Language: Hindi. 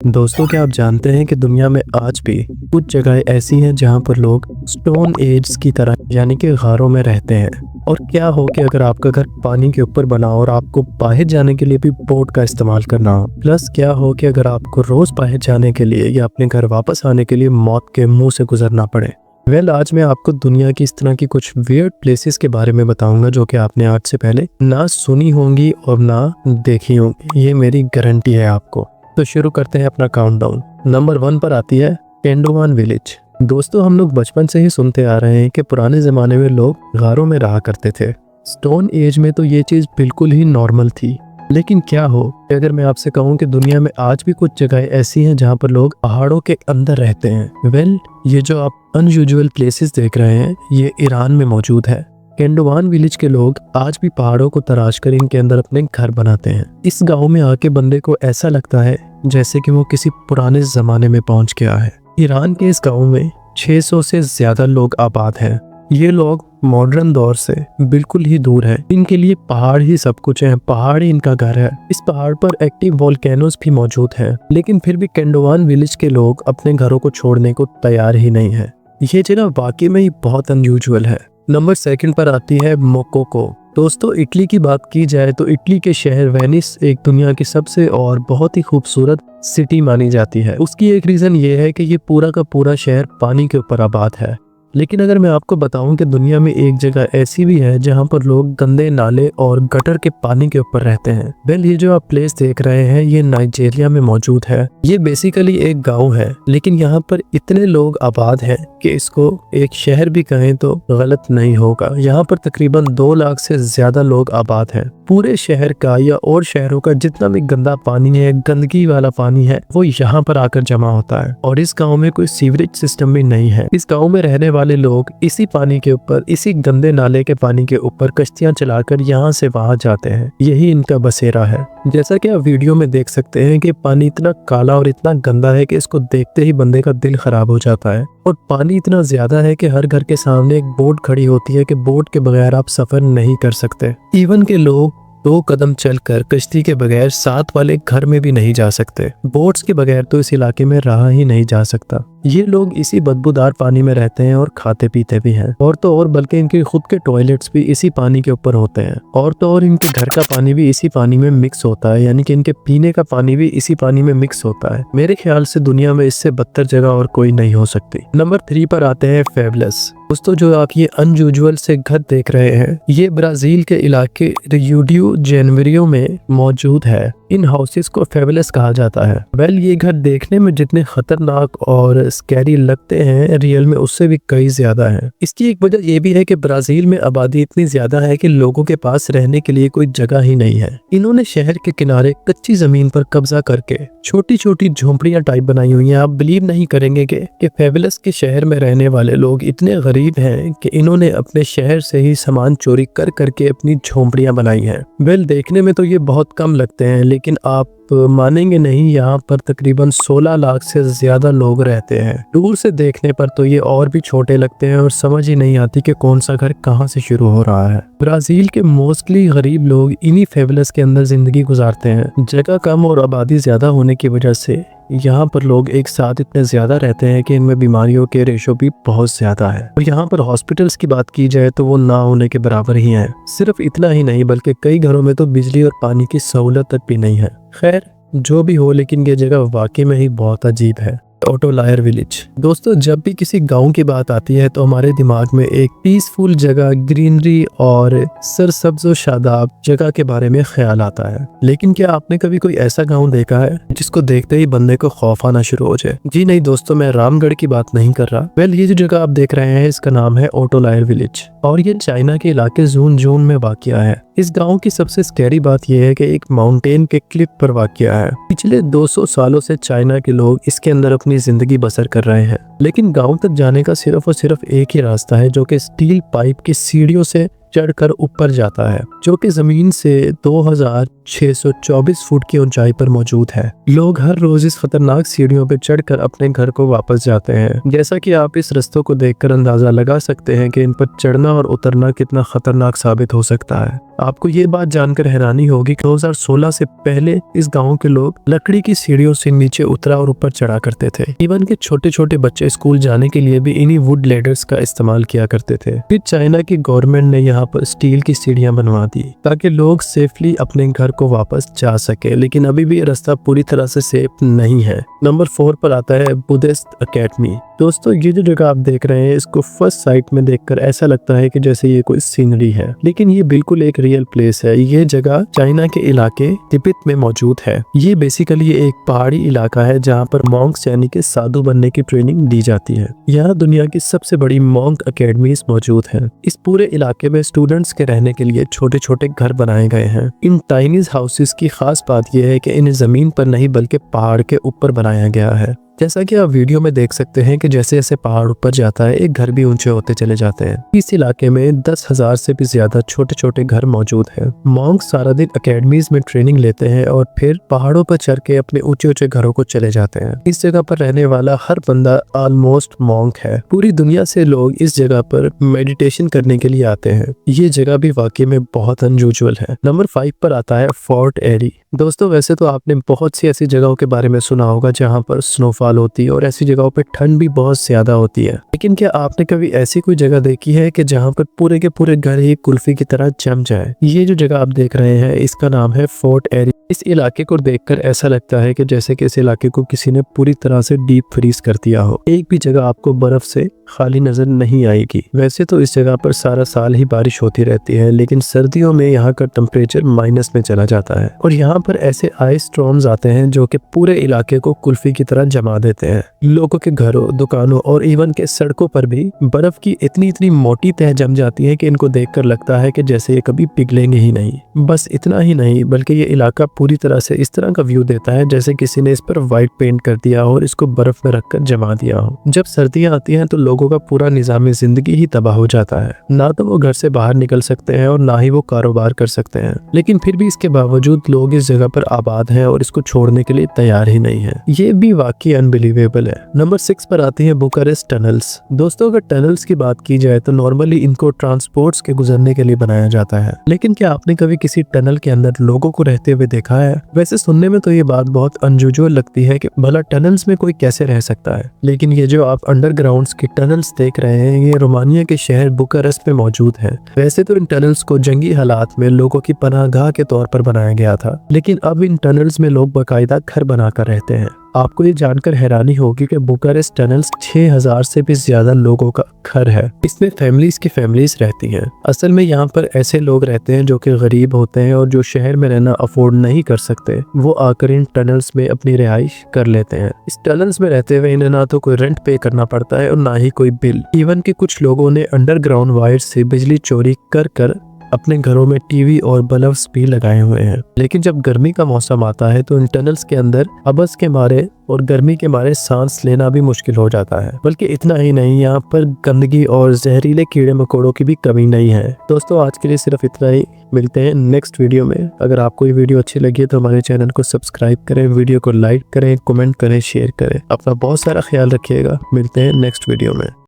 दोस्तों, क्या आप जानते हैं कि दुनिया में आज भी कुछ जगहें ऐसी हैं जहां पर लोग स्टोन एज की तरह यानी कि गारों में रहते हैं। और क्या हो कि अगर आपका घर पानी के ऊपर बना हो और आपको बाहर जाने के लिए भी बोट का इस्तेमाल करना हो, प्लस क्या हो कि अगर आपको रोज बाहर जाने के लिए या अपने घर वापस आने के लिए मौत के मुंह से गुजरना पड़े। आज मैं आपको दुनिया की इस तरह की कुछ वियर्ड प्लेसेस के बारे में बताऊंगा जो कि आपने आज से पहले ना सुनी होंगी और ना देखी होंगी। ये मेरी गारंटी है आपको। तो शुरू करते हैं अपना काउंटडाउन। नंबर 1 पर आती है केंडोवान विलेज। दोस्तों, हम लोग बचपन से ही सुनते आ रहे हैं कि पुराने ज़माने में लोग गारों में रहा करते थे। स्टोन एज में तो ये चीज़ बिल्कुल ही नॉर्मल थी। लेकिन क्या हो अगर मैं आपसे कहूँ कि दुनिया में आज भी कुछ जगहें ऐसी हैं जहाँ पर लोग पहाड़ों के अंदर रहते हैं। ये जो आप अनयूजुअल प्लेसेस देख रहे हैं ये ईरान में मौजूद है। केंडोवान विलेज के लोग आज भी पहाड़ों को तराश कर इनके अंदर अपने घर बनाते हैं। इस गांव में आके बंदे को ऐसा लगता है जैसे कि वो किसी पुराने जमाने में पहुंच गया है। ईरान के इस गांव में 600 से ज्यादा लोग आबाद हैं। ये लोग मॉडर्न दौर से बिल्कुल ही दूर हैं। इनके लिए पहाड़ ही सब कुछ है, पहाड़ ही इनका घर है। इस पहाड़ पर एक्टिव वोल्केनोज भी मौजूद है, लेकिन फिर भी केंडोवान विलेज के लोग अपने घरों को छोड़ने को तैयार ही नहीं है। ये जगह वाकई में ही बहुत अनयूजुअल है। नंबर 2 पर आती है मोकोको। दोस्तों, इटली की बात की जाए तो इटली के शहर वेनिस एक दुनिया की सबसे और बहुत ही खूबसूरत सिटी मानी जाती है। उसकी एक रीज़न ये है कि ये पूरा का पूरा शहर पानी के ऊपर आबाद है। लेकिन अगर मैं आपको बताऊं कि दुनिया में एक जगह ऐसी भी है जहां पर लोग गंदे नाले और गटर के पानी के ऊपर रहते हैं। ये जो आप प्लेस देख रहे हैं ये नाइजीरिया में मौजूद है। ये बेसिकली एक गांव है, लेकिन यहाँ पर इतने लोग आबाद हैं कि इसको एक शहर भी कहें तो गलत नहीं होगा। यहाँ पर तकरीबन 2 लाख से ज्यादा लोग आबाद हैं। पूरे शहर का या और शहरों का जितना भी गंदा पानी है, गंदगी वाला पानी है, वो यहाँ पर आकर जमा होता है। और इस गाँव में कोई सीवरेज सिस्टम भी नहीं है। इस गाँव में रहने वाले लोग इसी पानी के ऊपर, इसी गंदे नाले के पानी के ऊपर कश्तियां चलाकर यहाँ से वहां जाते हैं। यही इनका बसेरा है। जैसा कि आप वीडियो में देख सकते हैं कि पानी इतना काला और इतना गंदा है कि इसको देखते ही बंदे का दिल खराब हो जाता है। और पानी इतना ज्यादा है कि हर घर के सामने एक बोट खड़ी होती है कि बोट के बगैर आप सफर नहीं कर सकते। इवन के लोग 2 कदम चलकर कश्ती के बगैर साथ वाले घर में भी नहीं जा सकते। बोट्स के बगैर तो इस इलाके में रहा ही नहीं जा सकता। ये लोग इसी बदबूदार पानी में रहते हैं और खाते पीते भी हैं। और तो और बल्कि इनके खुद के टॉयलेट्स भी इसी पानी के ऊपर होते हैं। और तो और इनके घर का पानी भी इसी पानी में मिक्स होता है, यानी कि इनके पीने का पानी भी इसी पानी में मिक्स होता है। मेरे ख्याल से दुनिया में इससे बदतर जगह और कोई नहीं हो सकती। नंबर 3 पर आते हैं फेबलस। दोस्तों, जो आप ये अनयूजुअल से घर देख रहे हैं ये ब्राजील के इलाके रियो जेनेरियो में मौजूद है। इन हाउसेस को फेबलस कहा जाता है। ये घर देखने में जितने खतरनाक और स्कैरी लगते हैं, रियल में उससे भी कई ज्यादा है। इसकी एक वजह यह भी है कि ब्राजील में आबादी इतनी ज्यादा है कि लोगों के पास रहने के लिए कोई जगह ही नहीं है। इन्होंने शहर के किनारे कच्ची जमीन पर कब्जा करके छोटी छोटी झोंपड़ियां टाइप बनाई हुई हैं। आप बिलीव नहीं करेंगे कि फेबलस के शहर में रहने वाले लोग इतने गरीब हैं कि इन्होंने अपने शहर से ही सामान चोरी कर करके अपनी झोंपड़ियां बनाई हैं। देखने में तो ये बहुत कम लगते हैं, लेकिन आप मानेंगे नहीं, यहाँ पर तकरीबन 16 लाख से ज्यादा लोग रहते हैं। दूर से देखने पर तो ये और भी छोटे लगते हैं और समझ ही नहीं आती कि कौन सा घर कहाँ से शुरू हो रहा है। ब्राजील के मोस्टली गरीब लोग इन्हीं फेबलस के अंदर जिंदगी गुजारते हैं। जगह कम और आबादी ज्यादा होने की वजह से यहाँ पर लोग एक साथ इतने ज्यादा रहते हैं कि इनमें बीमारियों के रेशो भी बहुत ज्यादा है। और यहाँ पर हॉस्पिटल्स की बात की जाए तो वो ना होने के बराबर ही हैं। सिर्फ इतना ही नहीं बल्कि कई घरों में तो बिजली और पानी की सहूलत तक भी नहीं है। खैर, जो भी हो, लेकिन ये जगह वाकई में ही बहुत अजीब है। ओटोलायर विलेज। दोस्तों, जब भी किसी गांव की बात आती है तो हमारे दिमाग में एक पीसफुल जगह, ग्रीनरी और सरसब्ज और शादाब जगह के बारे में ख्याल आता है। लेकिन क्या आपने कभी कोई ऐसा गांव देखा है जिसको देखते ही बंदे को खौफ आना शुरू हो जाए? जी नहीं दोस्तों, मैं रामगढ़ की बात नहीं कर रहा। ये जो जगह आप देख रहे हैं इसका नाम है ओटोलायर विलेज और ये चाइना के इलाके जून में वाक़या है। इस गांव की सबसे स्कैरी बात यह है कि एक माउंटेन के क्लिफ पर वाक़या है। पिछले 200 सालों से चाइना के लोग इसके अंदर अपनी जिंदगी बसर कर रहे हैं। लेकिन गांव तक जाने का सिर्फ और सिर्फ एक ही रास्ता है जो कि स्टील पाइप की सीढ़ियों से चढ़कर ऊपर जाता है, जो कि जमीन से 2624 फुट की ऊंचाई पर मौजूद है। लोग हर रोज इस खतरनाक सीढ़ियों पर चढ़कर अपने घर को वापस जाते हैं। जैसा कि आप इस रास्तों को देखकर अंदाजा लगा सकते हैं कि इन पर चढ़ना और उतरना कितना खतरनाक साबित हो सकता है। आपको ये बात जानकर हैरानी होगी कि 2016 से पहले इस गांव के लोग लकड़ी की सीढ़ियों से नीचे उतरा और ऊपर चढ़ा करते थे। इवन के छोटे छोटे बच्चे स्कूल जाने के लिए भी इन्हीं वुड लेडर्स का इस्तेमाल किया करते थे। फिर चाइना की गवर्नमेंट ने यहाँ पर स्टील की सीढ़ियां बनवा दी ताकि लोग सेफली अपने घर को वापस जा सके, लेकिन अभी भी रास्ता पूरी तरह से सेफ नहीं है। नंबर 4 पर आता है बुद्धिस्ट अकेडमी। दोस्तों, ये जो जगह आप देख रहे हैं, इसको फर्स्ट साइट में देखकर ऐसा लगता है कि जैसे ये कोई सीनरी है, लेकिन ये बिल्कुल एक रियल प्लेस है। ये जगह चाइना के इलाके तिब्बत में मौजूद है। ये बेसिकली एक पहाड़ी इलाका है जहाँ पर मॉन्क्स यानी कि साधु बनने की ट्रेनिंग दी जाती है। यहाँ दुनिया की सबसे बड़ी मॉन्क अकेडमीज मौजूद है। इस पूरे इलाके में स्टूडेंट्स के रहने के लिए छोटे छोटे घर बनाए गए हैं। इन टाइनीज हाउसेस की खास बात यह है कि इन्हें जमीन पर नहीं बल्कि पहाड़ के ऊपर बनाया गया है। जैसा कि आप वीडियो में देख सकते हैं कि जैसे जैसे पहाड़ ऊपर जाता है, एक घर भी ऊंचे होते चले जाते हैं। इस इलाके में 10,000 से भी ज्यादा छोटे छोटे घर मौजूद हैं। मॉन्क्स सारा दिन अकेडमीज में ट्रेनिंग लेते हैं और फिर पहाड़ों पर चढ़ के अपने ऊंचे ऊंचे घरों को चले जाते हैं। इस जगह पर रहने वाला हर बंदा ऑलमोस्ट मॉन्क है। पूरी दुनिया से लोग इस जगह पर मेडिटेशन करने के लिए आते हैं। ये जगह भी वाकई में बहुत अनयूजुअल है। नंबर 5 पर आता है फोर्ट एरी। दोस्तों, वैसे तो आपने बहुत सी ऐसी जगहों के बारे में सुना होगा जहाँ पर स्नोफॉल होती है और ऐसी जगहों पे ठंड भी बहुत ज्यादा होती है, लेकिन क्या आपने कभी ऐसी कोई जगह देखी है कि जहाँ पर पूरे के पूरे घर ही कुल्फी की तरह जम जाए? ये जो जगह आप देख रहे हैं, इसका नाम है फोर्ट एरी। इस इलाके को देखकर ऐसा लगता है कि जैसे कि इस इलाके को किसी ने पूरी तरह से डीप फ्रीज कर दिया हो। एक भी जगह आपको बर्फ से खाली नजर नहीं आएगी। वैसे तो इस जगह पर सारा साल ही बारिश होती रहती है, लेकिन सर्दियों में यहाँ का टेम्परेचर माइनस में चला जाता है और यहाँ पर ऐसे आइस स्टॉर्म्स आते हैं जो कि पूरे इलाके को कुल्फी की तरह जमा देते हैं। लोगों के घरों, दुकानों और इवन के सड़कों पर भी बर्फ की इतनी मोटी तह जम जाती है कि इनको देखकर लगता है कि जैसे ये कभी पिघलेंगे ही नहीं। बस इतना ही नहीं, बल्कि ये इलाका पूरी तरह से इस तरह का व्यू देता है जैसे किसी ने इस पर व्हाइट पेंट कर दिया हो और इसको बर्फ में रखकर जमा दिया हो। जब सर्दियां आती हैं तो लोगों का पूरा निजाम जिंदगी ही तबाह हो जाता है। ना तो वो घर से बाहर निकल सकते हैं और ना ही वो कारोबार कर सकते हैं, लेकिन फिर भी इसके बावजूद लोग इस जगह पर आबाद हैं और इसको छोड़ने के लिए तैयार ही नहीं है। ये भी वाकई अनबिलीवेबल है। नंबर 6 पर आती है बुकारेस्ट टनल्स। दोस्तों, अगर टनल्स की बात की जाए तो नॉर्मली इनको ट्रांसपोर्ट्स के गुजरने के लिए बनाया जाता है, लेकिन क्या आपने कभी किसी टनल के अंदर लोगों को रहते हुए देखा है? वैसे सुनने में तो ये बात बहुत अनयूजुअल लगती है कि भला टनल्स में कोई कैसे रह सकता है, लेकिन ये जो आप अंडरग्राउंड्स की टनल्स देख रहे हैं, ये रोमानिया के शहर बुकारेस्ट में मौजूद है। वैसे तो इन टनल्स को जंगी हालात में लोगों की पनाहगाह के तौर पर बनाया गया था, लेकिन अब इन टनल्स में लोग बाकायदा घर बनाकर रहते हैं। आपको ये जानकर हैरानी होगी कि बुकारेस्ट टनल्स 6000 से भी ज्यादा लोगों का घर है। इसमें फैमिलीज की फैमिलीज रहती हैं। असल में यहाँ पर ऐसे लोग रहते हैं जो कि गरीब होते हैं और जो शहर में रहना अफोर्ड नहीं कर सकते, वो आकर इन टनल्स में अपनी रिहाइश कर लेते हैं। इस टनल्स में रहते हुए इन्हें ना तो कोई रेंट पे करना पड़ता है और ना ही कोई बिल। इवन कि कुछ लोगों ने अंडरग्राउंड वायर से बिजली चोरी कर अपने घरों में टीवी और बल्ब्स भी लगाए हुए हैं। लेकिन जब गर्मी का मौसम आता है तो इन टनल्स के अंदर अबस के मारे और गर्मी के मारे सांस लेना भी मुश्किल हो जाता है। बल्कि इतना ही नहीं, यहाँ पर गंदगी और जहरीले कीड़े मकोड़ों की भी कमी नहीं है। दोस्तों, आज के लिए सिर्फ इतना ही। मिलते हैं नेक्स्ट वीडियो में। अगर आपको ये वीडियो अच्छी लगी है तो हमारे चैनल को सब्सक्राइब करें, वीडियो को लाइक करें, कमेंट करें, शेयर करें। अपना बहुत सारा ख्याल रखिएगा। मिलते हैं नेक्स्ट वीडियो में।